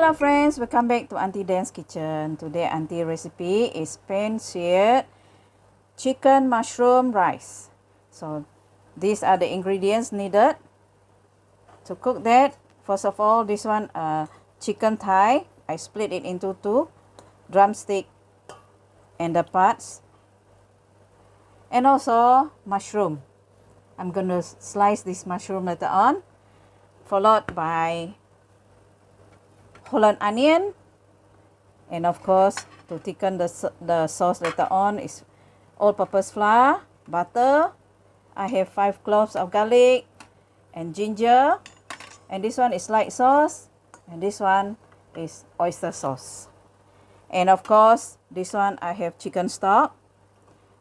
Hello friends, welcome back to Aunty Dann's kitchen. Today Aunty recipe is pan-seared chicken mushroom rice. So these are the ingredients needed to cook that. First of all, this one chicken thigh. I split it into two, drumstick and the parts, and also mushroom. I'm gonna slice this mushroom later on, followed by whole onion, and of course to thicken the sauce later on is all-purpose flour, butter. I have 5 cloves of garlic and ginger, and this one is light sauce, and this one is oyster sauce, and of course this one I have chicken stock,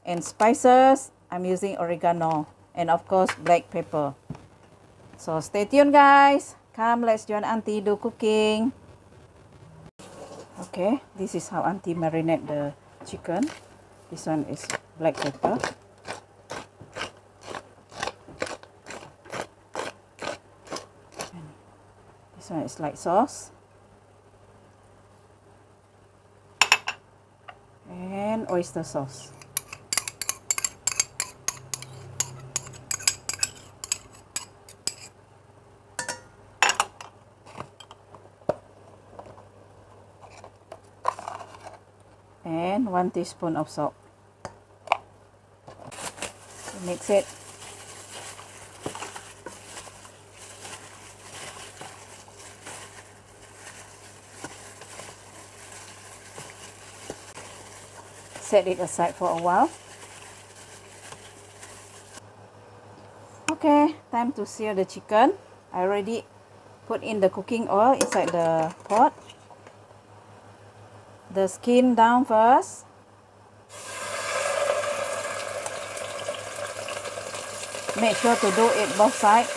and spices I'm using oregano, and of course black pepper. So stay tuned guys, come let's join Aunty do cooking. Okay, this is how Aunty marinate the chicken. This one is black pepper. And this one is light sauce. And oyster sauce. And 1 teaspoon of salt. Mix it. Set it aside for a while. Okay, time to sear the chicken. I already put in the cooking oil inside the pot. The skin down first. Make sure to do it both sides.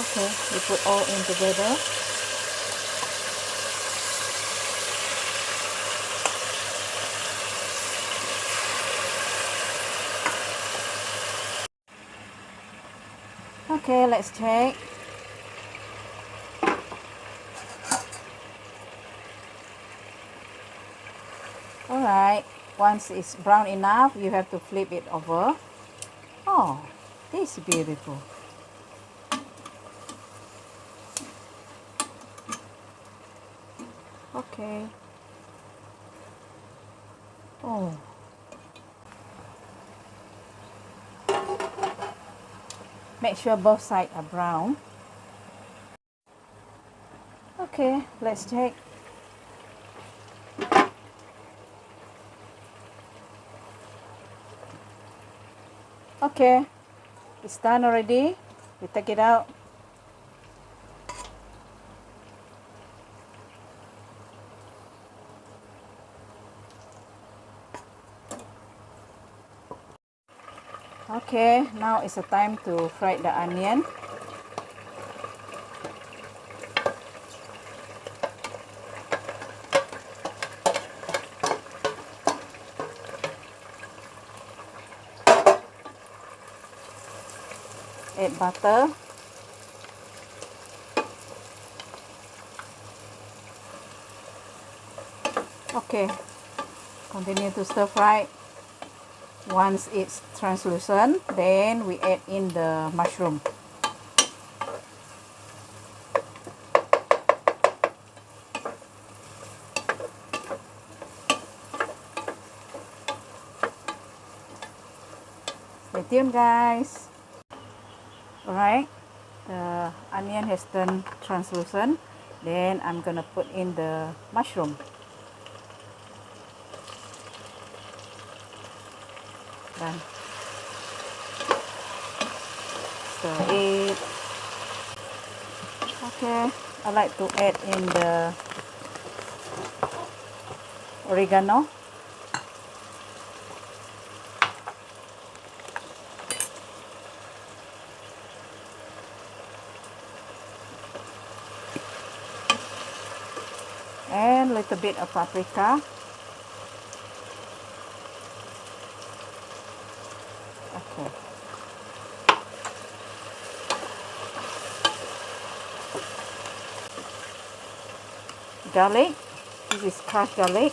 Okay, we put all in together. Okay, let's check. Alright, once it's brown enough, you have to flip it over. Oh, this is beautiful. Okay. Oh. Make sure both sides are brown. Okay, let's check. Okay, it's done already. We take it out. Okay, now it's the time to fry the onion. Add butter. Okay, continue to stir fry. Once it's translucent, then we add in the mushroom. Stay tuned guys. Alright, the onion has turned translucent. Then I'm gonna put in the mushroom. Done. Stir it. Okay, I like to add in the oregano. And a little bit of paprika. garlic. This is crushed garlic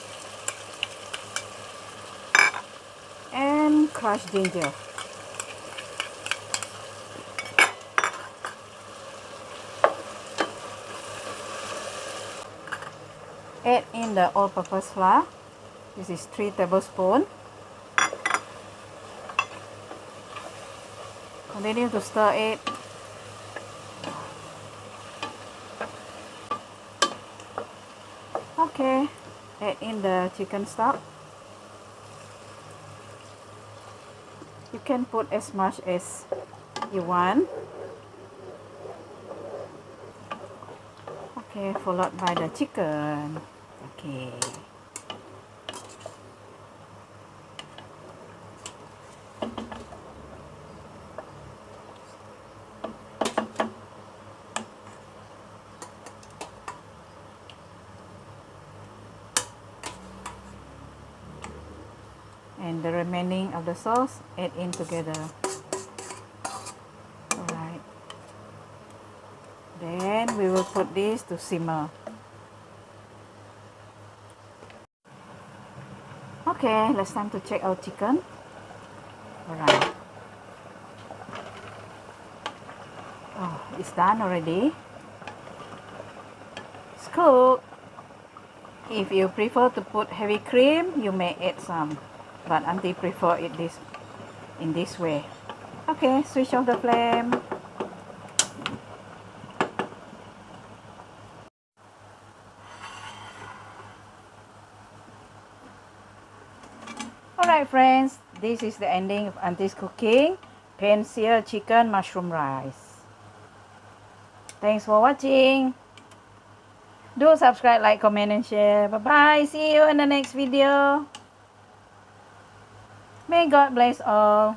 and crushed ginger. Add in the all-purpose flour. This is 3 tablespoons. Continue to stir it. Okay, add in the chicken stock. You can put as much as you want. Okay, followed by the chicken. Okay. And the remaining of the sauce add in together. Alright. Then we will put this to simmer. Okay, it's time to check our chicken. Alright. Oh, it's done already. It's cooked. If you prefer to put heavy cream, you may add some. But Auntie prefer it in this way. Okay, switch off the flame. Alright friends, this is the ending of Auntie's cooking. Pan-seared chicken mushroom rice. Thanks for watching. Do subscribe, like, comment and share. Bye bye. See you in the next video. May God bless all.